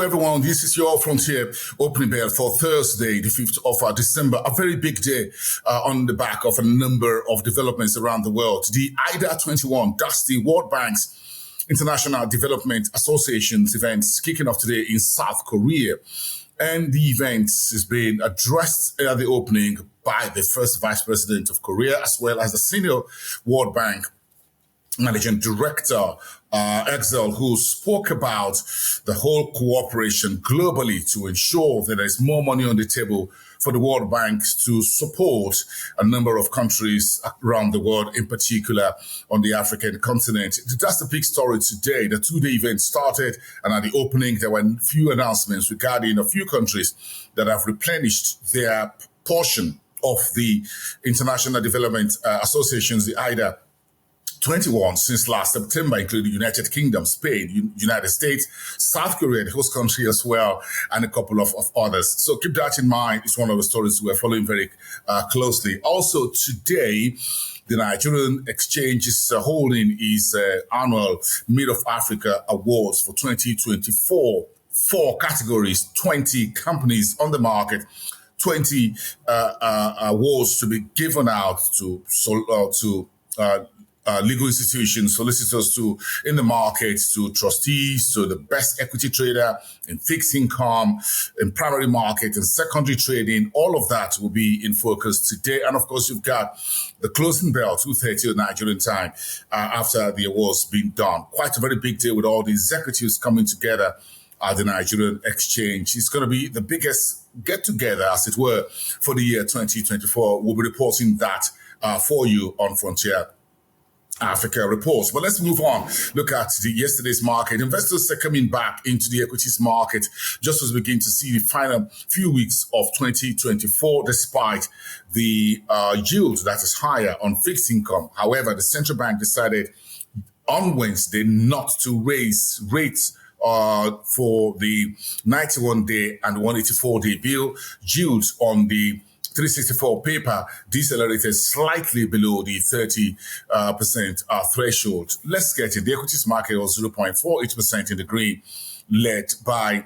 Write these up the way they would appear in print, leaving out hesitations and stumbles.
everyone. This is your Frontier opening bell for Thursday, the 5th of December. A very big day on the back of a number of developments around the world. The IDA 21, that's the World Bank's International Development Association's events kicking off today in South Korea. And the event is being addressed at the opening by the first Vice President of Korea, as well as the senior World Bank Managing Director, Excel, who spoke about the whole cooperation globally to ensure that there's more money on the table for the World Bank to support a number of countries around the world, in particular on the African continent. That's the big story today. The two-day event started, and at the opening, there were a few announcements regarding a few countries that have replenished their portion of the International Development Association's, the IDA 21 since last September, including the United Kingdom, Spain, United States, South Korea, the host country as well, and a couple of others. So keep that in mind. It's one of the stories we're following very closely. Also today, the Nigerian Exchange is holding its annual Made-Of-Africa Awards for 2024. 4 categories, 20 companies on the market, 20 awards to be given out to legal institutions, solicitors in the market, to trustees, to the best equity trader in fixed income, in primary market and secondary trading. All of that will be in focus today. And of course, you've got the closing bell, 2:30 Nigerian time, after the awards been done. Quite a very big day with all the executives coming together at the Nigerian Exchange. It's going to be the biggest get-together, as it were, for the year 2024. We'll be reporting that for you on Frontier Africa reports. But let's move on. Look at yesterday's market. Investors are coming back into the equities market just as we begin to see the final few weeks of 2024, despite the yield that is higher on fixed income. However, the central bank decided on Wednesday not to raise rates for the 91-day and 184-day bill. Yields on the 364 paper decelerated slightly below the 30% threshold. Let's get it. The equities market was 0.48% in the green, led by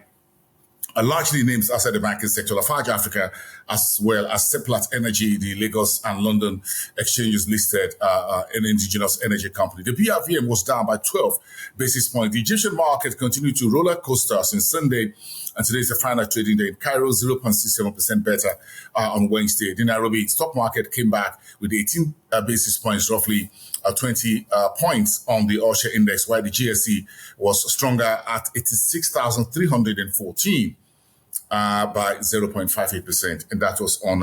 largely names outside the banking sector, Lafarge Africa, as well as Seplat Energy, the Lagos and London exchanges listed an indigenous energy company. The BRVM was down by 12 basis points. The Egyptian market continued to roller coaster since Sunday, and today is the final trading day in Cairo, 0.67% better on Wednesday. The Nairobi stock market came back with 18 basis points, roughly 20 points on the All-Share Index, while the GSE was stronger at 86,314 by 0.58%, and that was on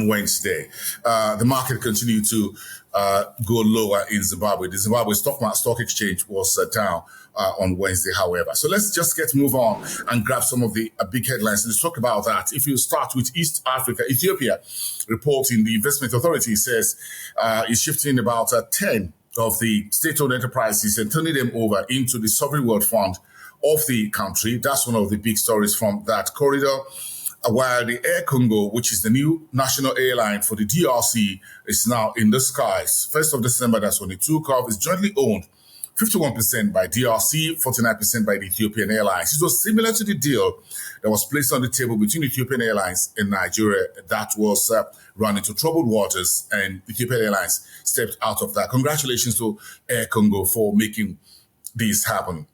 Wednesday. The market continued to go lower in Zimbabwe. The Zimbabwe Stock Exchange was down on Wednesday, however. So let's just move on and grab some of the big headlines. Let's talk about that. If you start with East Africa, Ethiopia reporting, the Investment Authority says is shifting about 10 of the state-owned enterprises and turning them over into the Sovereign Wealth Fund of the country. That's one of the big stories from that corridor. While the Air Congo, which is the new national airline for the DRC, is now in the skies. 1st of December, that's when it took off. It's jointly owned 51% by DRC, 49% by the Ethiopian Airlines. It was similar to the deal that was placed on the table between Ethiopian Airlines and Nigeria that was run into troubled waters, and Ethiopian Airlines stepped out of that. Congratulations to Air Congo for making this happen.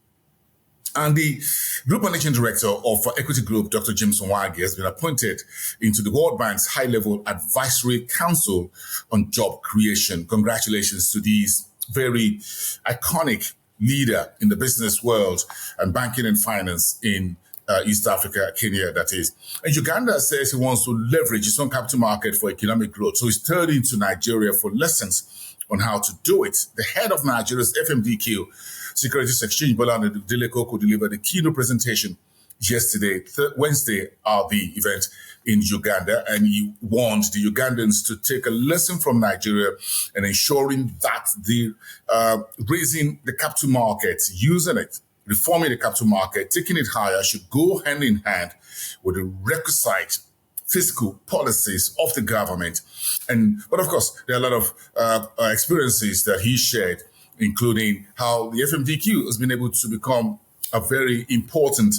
And the Group Managing Director of Equity Group, Dr. James Nwagi, has been appointed into the World Bank's High-Level Advisory Council on Job Creation. Congratulations to these very iconic leader in the business world and banking and finance in East Africa, Kenya, that is. And Uganda says he wants to leverage its own capital market for economic growth. So he's turning to Nigeria for lessons on how to do it. The head of Nigeria's FMDQ, Securities Exchange, Bola Dilekoko, delivered a keynote presentation yesterday, Wednesday, at the event in Uganda, and he warned the Ugandans to take a lesson from Nigeria and ensuring that the raising the capital market, using it, reforming the capital market, taking it higher should go hand in hand with the requisite fiscal policies of the government. But of course, there are a lot of experiences that he shared, including how the FMDQ has been able to become a very important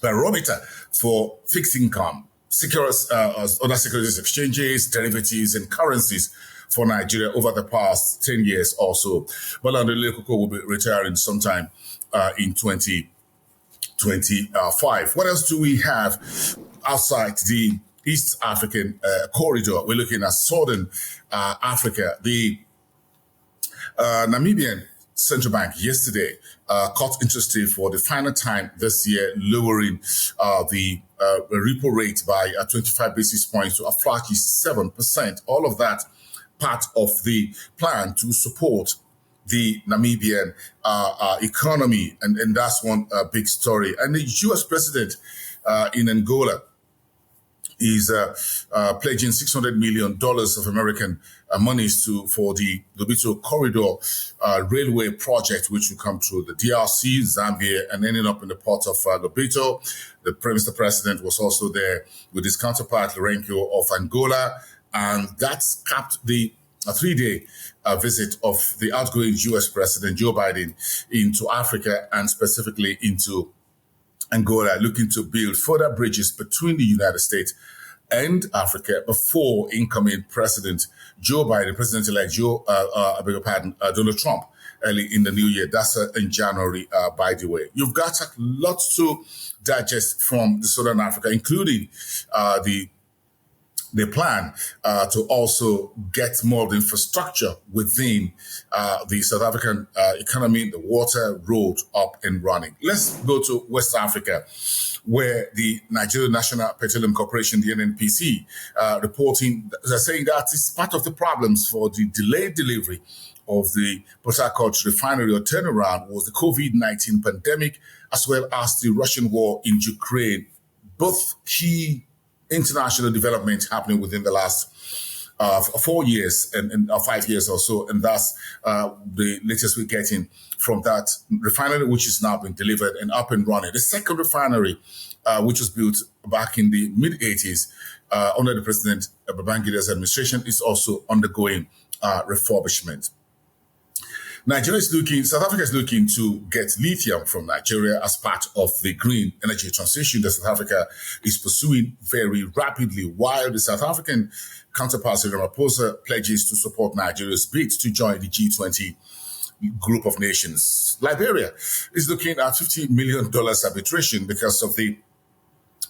barometer for fixed income, other securities exchanges, derivatives, and currencies for Nigeria over the past 10 years or so. Bola Koko will be retiring sometime in 2025. What else do we have outside the East African corridor? We're looking at Southern Africa. The Namibian Central Bank yesterday cut interest rate for the final time this year, lowering the repo rate by 25 basis points to a flashy 7%. All of that part of the plan to support the Namibian economy. And that's one big story. And the U.S. president in Angola is pledging $600 million of American monies for the Lobito Corridor railway project, which will come through the DRC, Zambia, and ending up in the port of Lobito. The Mr. President was also there with his counterpart, Lourenço of Angola, and that's capped the a 3-day visit of the outgoing U.S. President Joe Biden into Africa and specifically into Angola, looking to build further bridges between the United States and Africa before incoming President Joe Biden, President-elect Donald Trump, early in the new year. That's in January, by the way. You've got lots to digest from the Southern Africa, including the plan to also get more of the infrastructure within the South African economy, the water, road up and running. Let's go to West Africa, where the Nigerian National Petroleum Corporation, the NNPC, reporting, they're saying that it's part of the problems for the delayed delivery of the Port Harcourt refinery or turnaround was the COVID-19 pandemic, as well as the Russian war in Ukraine. Both key international development happening within the last 4 years and 5 years or so. And that's the latest we're getting from that refinery, which is now being delivered and up and running. The second refinery, which was built back in the mid-80s under the President Babangida's administration, is also undergoing refurbishment. South Africa is looking to get lithium from Nigeria as part of the green energy transition that South Africa is pursuing very rapidly, while the South African counterpart, Ramaphosa, pledges to support Nigeria's bid to join the G20 group of nations. Liberia is looking at $50 million arbitration because of the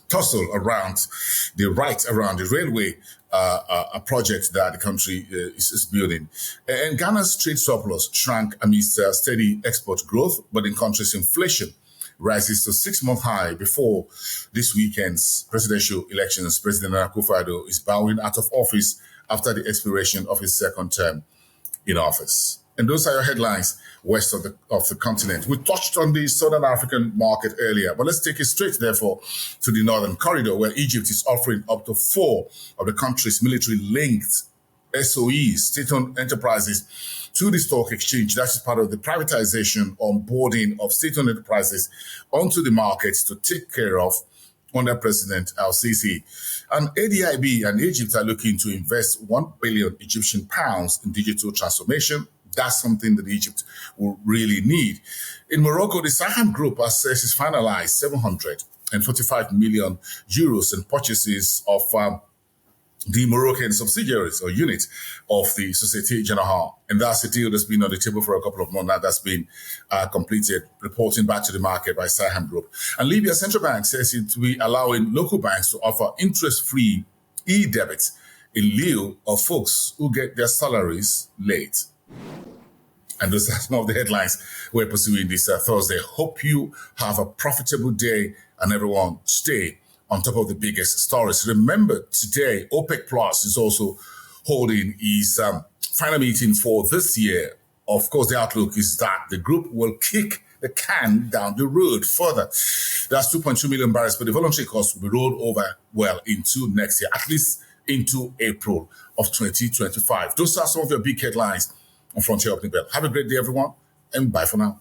tussle around the railway a project that the country is building. And Ghana's trade surplus shrank amidst steady export growth, but in country's inflation rises to 6-month high before this weekend's presidential elections. President Akufo-Addo is bowing out of office after the expiration of his second term in office. And those are your headlines west of the continent. We touched on the Southern African market earlier, but let's take it straight, therefore, to the Northern Corridor, where Egypt is offering up to 4 of the country's military-linked SOEs, state-owned enterprises, to the stock exchange. That is part of the privatization onboarding of state-owned enterprises onto the markets to take care of under President Al-Sisi. And ADIB and Egypt are looking to invest 1 billion Egyptian pounds in digital transformation. That's something that Egypt will really need. In Morocco, the Saham Group has finalized 745 million euros in purchases of the Moroccan subsidiaries or unit of the Société Générale. And that's a deal that's been on the table for a couple of months now. That's been completed, reporting back to the market by Saham Group. And Libya's central bank says it will be allowing local banks to offer interest-free e-debit in lieu of folks who get their salaries late. And those are some of the headlines we're pursuing this Thursday. Hope you have a profitable day and everyone stay on top of the biggest stories. Remember, today, OPEC Plus is also holding its final meeting for this year. Of course, the outlook is that the group will kick the can down the road further. That's 2.2 million barrels, but the voluntary cost will be rolled over well into next year, at least into April of 2025. Those are some of your big headlines on Frontier Opening Bell. Have a great day, everyone, and bye for now.